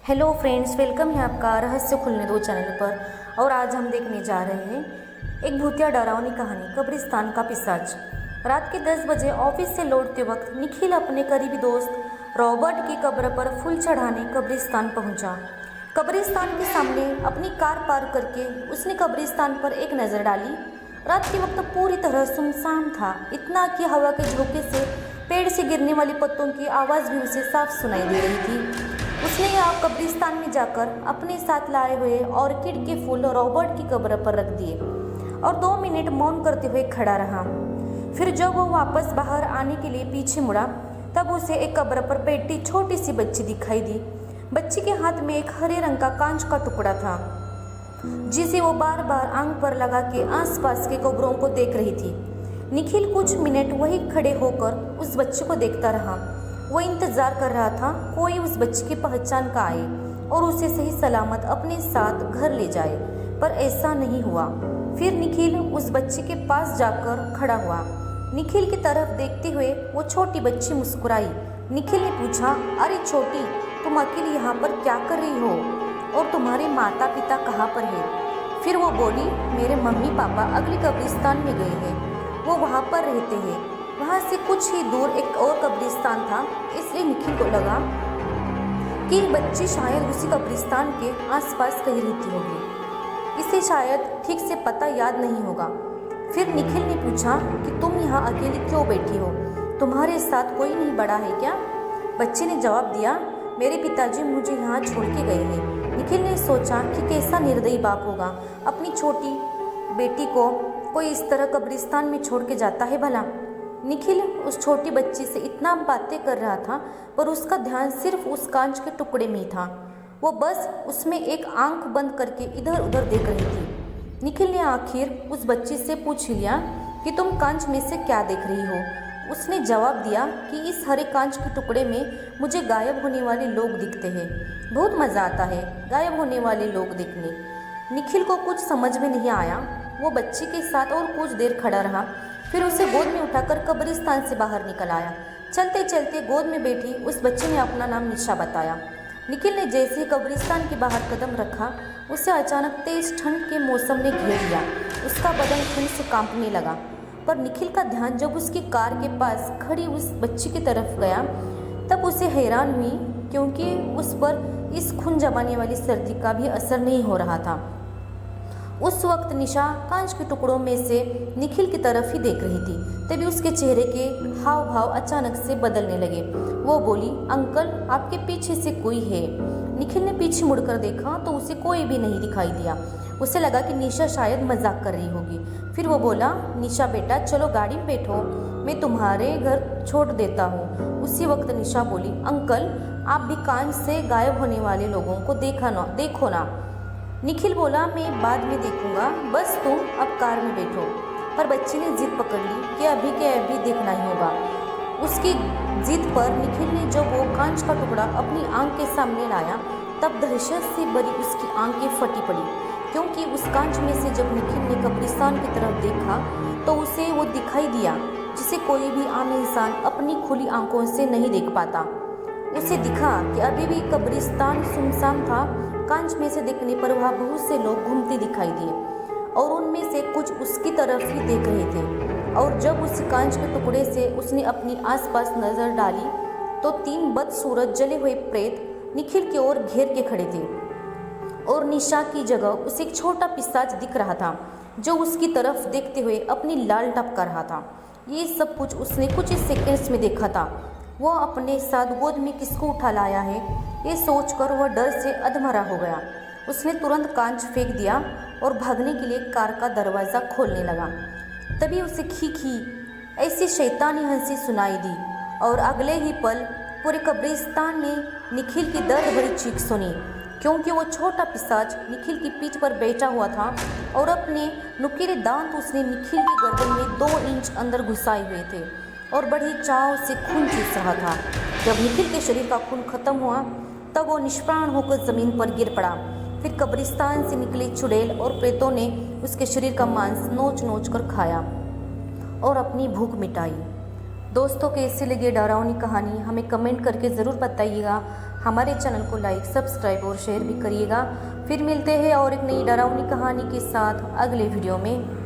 Hello friends, welcome है आपका रहस्य खुलने दो चैनल पर। और आज हम देखने जा रहे हैं एक भूतिया डरावनी कहानी, कब्रिस्तान का पिशाच। रात के 10 बजे ऑफिस से लौटते वक्त निखिल अपने करीबी दोस्त रॉबर्ट की कब्र पर फूल चढ़ाने कब्रिस्तान पहुंचा। कब्रिस्तान के सामने अपनी कार पार्क करके उसने कब्रिस्तान पर एक नज़र डाली। रात के वक्त पूरी तरह सुनसान था, इतना कि हवा के झोंके से पेड़ से गिरने वाली पत्तों की आवाज़ भी उसे साफ सुनाई दे रही थी। उसने यहाँ कब्रिस्तान में जाकर अपने साथ लाए हुए ऑर्किड के फूल रॉबर्ट की कब्र पर रख दिए और 2 मिनट मौन करते हुए खड़ा रहा। फिर जब वो वापस बाहर आने के लिए पीछे मुड़ा तब उसे एक कब्र पर बैठी छोटी सी बच्ची दिखाई दी। बच्ची के हाथ में एक हरे रंग का कांच का टुकड़ा था जिसे वो बार बार आंख पर लगा के आसपास के कब्रों को देख रही थी। निखिल कुछ मिनट वहीं खड़े होकर उस बच्ची को देखता रहा। वो इंतजार कर रहा था कोई उस बच्ची की पहचान का आए और उसे सही सलामत अपने साथ घर ले जाए, पर ऐसा नहीं हुआ। फिर निखिल उस बच्ची के पास जाकर खड़ा हुआ। निखिल की तरफ देखते हुए वो छोटी बच्ची मुस्कुराई। निखिल ने पूछा, अरे छोटी, तुम अकेली यहाँ पर क्या कर रही हो और तुम्हारे माता पिता कहाँ पर है? फिर वो बोली, मेरे मम्मी पापा अगली कब्रिस्तान में गए हैं, वो वहाँ पर रहते हैं। वहाँ से कुछ ही दूर एक और कब्रिस्तान था, इसलिए निखिल को लगा कि बच्ची शायद उसी कब्रिस्तान के आसपास कहीं रहती होगी। इसे शायद ठीक से पता याद नहीं होगा। फिर निखिल ने पूछा कि तुम यहाँ अकेली क्यों बैठी हो, तुम्हारे साथ कोई नहीं बड़ा है क्या? बच्ची ने जवाब दिया, मेरे पिताजी मुझे यहाँ छोड़ के गए हैं। निखिल ने सोचा कि कैसा निर्दयी बाप होगा, अपनी छोटी बेटी को कोई इस तरह कब्रिस्तान में छोड़ के जाता है भला। निखिल उस छोटी बच्ची से इतना बातें कर रहा था पर उसका ध्यान सिर्फ उस कांच के टुकड़े में ही था। वो बस उसमें एक आंख बंद करके इधर उधर देख रही थी। निखिल ने आखिर उस बच्ची से पूछ लिया कि तुम कांच में से क्या देख रही हो? उसने जवाब दिया कि इस हरे कांच के टुकड़े में मुझे गायब होने वाले लोग दिखते हैं। बहुत मज़ा आता है गायब होने वाले लोग देखने। निखिल को कुछ समझ में नहीं आया। वो बच्ची के साथ और कुछ देर खड़ा रहा, फिर उसे गोद में उठाकर कब्रिस्तान से बाहर निकल आया। चलते चलते गोद में बैठी उस बच्ची ने अपना नाम निशा बताया। निखिल ने जैसे ही कब्रिस्तान के बाहर कदम रखा, उसे अचानक तेज ठंड के मौसम ने घेर लिया। उसका बदन ठंड से कांपने लगा। पर निखिल का ध्यान जब उसकी कार के पास खड़ी उस बच्ची की तरफ गया तब उसे हैरान हुई, क्योंकि उस पर इस खून जमाने वाली सर्दी का भी असर नहीं हो रहा था। उस वक्त निशा कांच के टुकड़ों में से निखिल की तरफ ही देख रही थी। तभी उसके चेहरे के हाव भाव अचानक से बदलने लगे। वो बोली, अंकल, आपके पीछे से कोई है। निखिल ने पीछे मुड़कर देखा तो उसे कोई भी नहीं दिखाई दिया। उसे लगा कि निशा शायद मजाक कर रही होगी। फिर वो बोला, निशा बेटा, चलो गाड़ी में बैठो, मैं तुम्हारे घर छोड़ देता हूँ। उसी वक्त निशा बोली, अंकल, आप भी कांच से गायब होने वाले लोगों को देखो ना। निखिल बोला, मैं बाद में देखूंगा, बस तुम अब कार में बैठो। पर बच्ची ने जिद पकड़ ली कि अभी के अभी देखना ही होगा। उसकी जिद पर निखिल ने जब वो कांच का टुकड़ा अपनी आंख के सामने लाया तब दहशत से भरी उसकी आंखें फटी पड़ी, क्योंकि उस कांच में से जब निखिल ने कब्रिस्तान की तरफ देखा तो उसे वो दिखाई दिया जिसे कोई भी आम इंसान अपनी खुली आंखों से नहीं देख पाता। उसे दिखा कि अभी भी कब्रिस्तान सुनसान था। कांच में से देखने पर वहाँ बहुत से लोग घूमते दिखाई दिए और उनमें से कुछ उसकी तरफ ही देख रहे थे। और जब उस कांच के टुकड़े से उसने अपनी आसपास नज़र डाली तो 3 बदसूरत जले हुए प्रेत निखिल की ओर घेर के खड़े थे और निशा की जगह उसे एक छोटा पिशाच दिख रहा था जो उसकी तरफ देखते हुए अपनी लाल टपका रहा था। ये सब कुछ उसने कुछ ही सेकेंड्स में देखा था। वो अपने साथ गोद में किसको उठा लाया है, ये सोचकर वह डर से अधमरा हो गया। उसने तुरंत कांच फेंक दिया और भागने के लिए कार का दरवाज़ा खोलने लगा। तभी उसे खी खी ऐसी शैतानी हंसी सुनाई दी और अगले ही पल पूरे कब्रिस्तान ने निखिल की दर्द भरी चीख सुनी, क्योंकि वो छोटा पिशाच निखिल की पीठ पर बैठा हुआ था और अपने नुकीले दांत उसने निखिल की गर्दन में 2 इंच अंदर घुसाए हुए थे और बड़ी चाव से खून चूस रहा था। जब निखिल के शरीर का खून खत्म हुआ तब वो निष्प्राण होकर ज़मीन पर गिर पड़ा। फिर कब्रिस्तान से निकले चुड़ैल और प्रेतों ने उसके शरीर का मांस नोच नोच कर खाया और अपनी भूख मिटाई। दोस्तों कैसी लगी डरावनी कहानी हमें कमेंट करके ज़रूर बताइएगा। हमारे चैनल को लाइक, सब्सक्राइब और शेयर भी करिएगा। फिर मिलते हैं और एक नई डरावनी कहानी के साथ अगले वीडियो में।